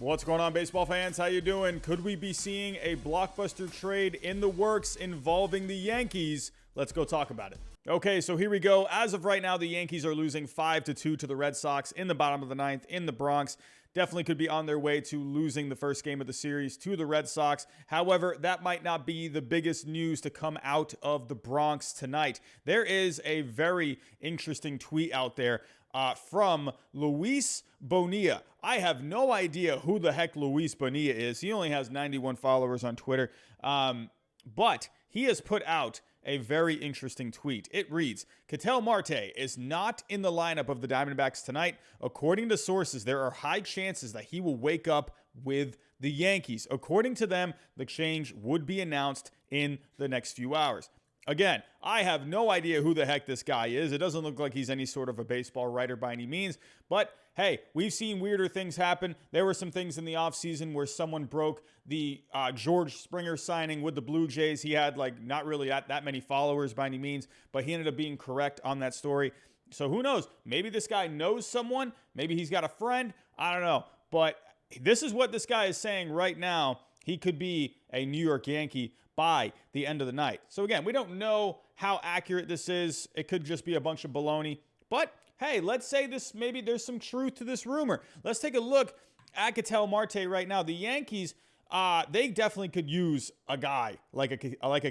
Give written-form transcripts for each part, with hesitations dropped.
What's going on, baseball fans? How you doing? Could we be seeing a blockbuster trade in the works involving the Yankees? Let's go talk about it. Okay, so here we go. As of right now, the Yankees are losing 5-2 to the Red Sox in the bottom of the ninth in the Bronx. Definitely could be on their way to losing the first game of the series to the Red Sox. However, that might not be the biggest news to come out of the Bronx tonight. There is a very interesting tweet out there from Luis Bonilla. I have no idea who the heck Luis Bonilla is. He only has 91 followers on Twitter. But he has put out a very interesting tweet. It reads, Ketel Marte is not in the lineup of the Diamondbacks tonight. According to sources, there are high chances that he will wake up with the Yankees. According to them, the change would be announced in the next few hours. Again, I have no idea who the heck this guy is. It doesn't look like he's any sort of a baseball writer by any means. But hey, we've seen weirder things happen. There were some things in the offseason where someone broke the George Springer signing with the Blue Jays. He had not really that many followers by any means, but he ended up being correct on that story. So who knows? Maybe this guy knows someone. Maybe he's got a friend. I don't know. But this is what this guy is saying right now. He could be a New York Yankee by the end of the night. So again, we don't know how accurate this is. It could just be a bunch of baloney. But hey, let's say maybe there's some truth to this rumor. Let's take a look at Ketel Marte right now. The Yankees, they definitely could use a guy like a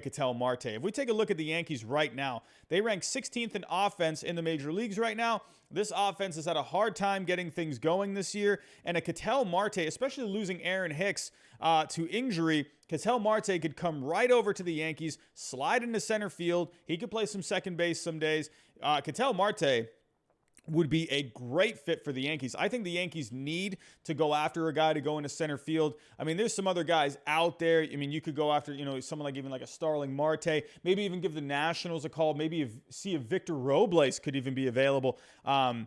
Ketel Marte. If we take a look at the Yankees right now, they rank 16th in offense in the major leagues right now. This offense has had a hard time getting things going this year, and a Ketel Marte, especially losing Aaron Hicks to injury, Ketel Marte could come right over to the Yankees, slide into center field. He could play some second base some days. Ketel Marte would be a great fit for the Yankees. I think the Yankees need to go after a guy to go into center field. I mean, there's some other guys out there. I mean, you could go after, someone like a Starling Marte, maybe even give the Nationals a call, maybe see if Victor Robles could even be available. I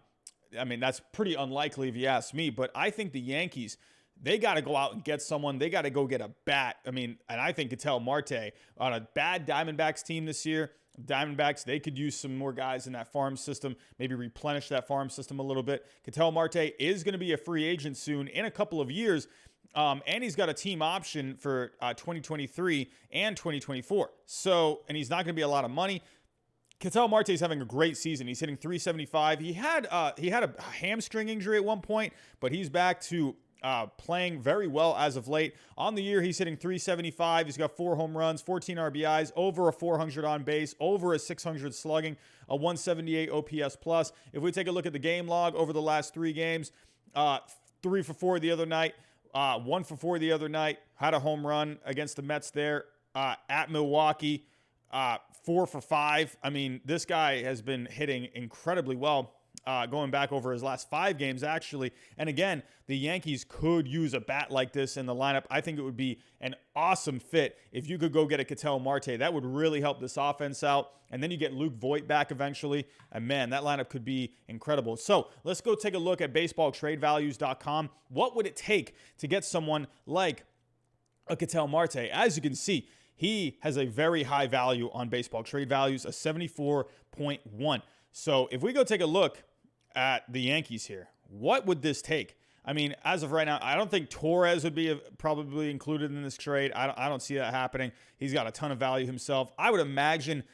mean, that's pretty unlikely if you ask me, but I think the Yankees, they got to go out and get someone. They got to go get a bat. I mean, and I think Ketel Marte on a bad Diamondbacks team this year, Diamondbacks, they could use some more guys in that farm system, maybe replenish that farm system a little bit. Ketel Marte is going to be a free agent soon in a couple of years, and he's got a team option for 2023 and 2024. So, and he's not going to be a lot of money. Ketel Marte is having a great season. He's hitting .375. He had a hamstring injury at one point, but he's back to playing very well as of late. On the year, he's hitting .375. He's got 4 home runs, 14 RBIs, over a 400 on base, over a 600 slugging, a 178 OPS plus. If we take a look at the game log over the last 3 games, 3 for 4 the other night, 1 for 4 the other night, had a home run against the Mets there at Milwaukee, 4 for 5. I mean, this guy has been hitting incredibly well. Going back over his last 5 games, actually. And again, the Yankees could use a bat like this in the lineup. I think it would be an awesome fit if you could go get a Ketel Marte. That would really help this offense out. And then you get Luke Voit back eventually. And man, that lineup could be incredible. So let's go take a look at baseballtradevalues.com. What would it take to get someone like a Ketel Marte? As you can see, he has a very high value on baseball trade values, a 74.1. So if we go take a look at the Yankees here, what would this take? I mean, as of right now, I don't think Torres would be probably included in this trade. I don't see that happening. He's got a ton of value himself. I would imagine,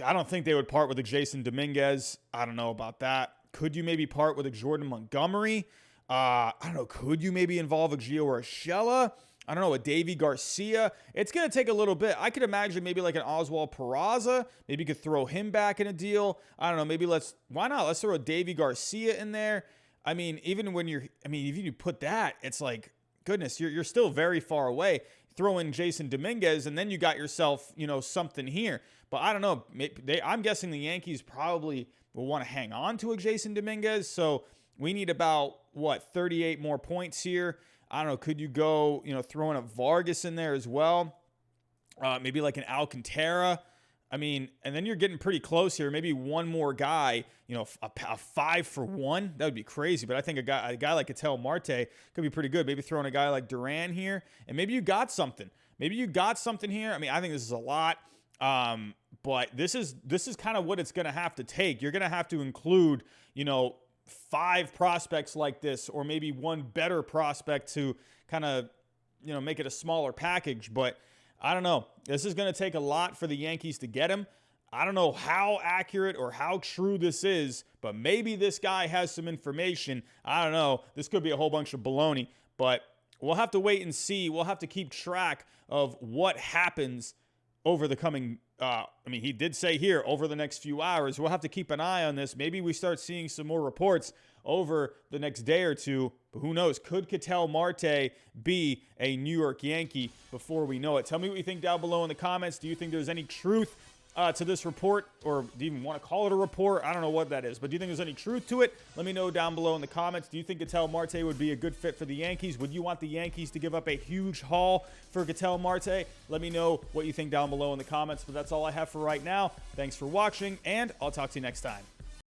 I don't think they would part with a Jason Dominguez. I don't know about that. Could you maybe part with a Jordan Montgomery? I don't know. Could you maybe involve a Gio Urshela? I don't know, a Davy Garcia. It's going to take a little bit. I could imagine maybe like an Oswald Peraza. Maybe you could throw him back in a deal. I don't know, maybe why not? Let's throw a Davy Garcia in there. I mean, even when if you put that, it's like, goodness, you're still very far away. Throw in Jason Dominguez, and then you got yourself, something here. But I don't know. I'm guessing the Yankees probably will want to hang on to a Jason Dominguez. So we need about, 38 more points here. I don't know, could you go, throwing a Vargas in there as well? Maybe like an Alcantara. I mean, and then you're getting pretty close here. Maybe one more guy, a 5 for 1. That would be crazy. But I think a guy like Ketel Marte could be pretty good. Maybe throwing a guy like Duran here. And maybe you got something. Here. I mean, I think this is a lot. But this is kind of what it's going to have to take. You're going to have to include, 5 prospects like this, or maybe one better prospect to kind of, make it a smaller package. But I don't know. This is going to take a lot for the Yankees to get him. I don't know how accurate or how true this is, but maybe this guy has some information. I don't know. This could be a whole bunch of baloney, but we'll have to wait and see. We'll have to keep track of what happens over the coming, he did say here, over the next few hours. We'll have to keep an eye on this. Maybe we start seeing some more reports over the next day or two. But who knows? Could Ketel Marte be a New York Yankee before we know it? Tell me what you think down below in the comments. Do you think there's any truth to this report, or do you even want to call it a report? I don't know what that is, but do you think there's any truth to it? Let me know down below in the comments. Do you think Ketel Marte would be a good fit for the Yankees? Would you want the Yankees to give up a huge haul for Ketel Marte? Let me know what you think down below in the comments, but that's all I have for right now. Thanks for watching, and I'll talk to you next time.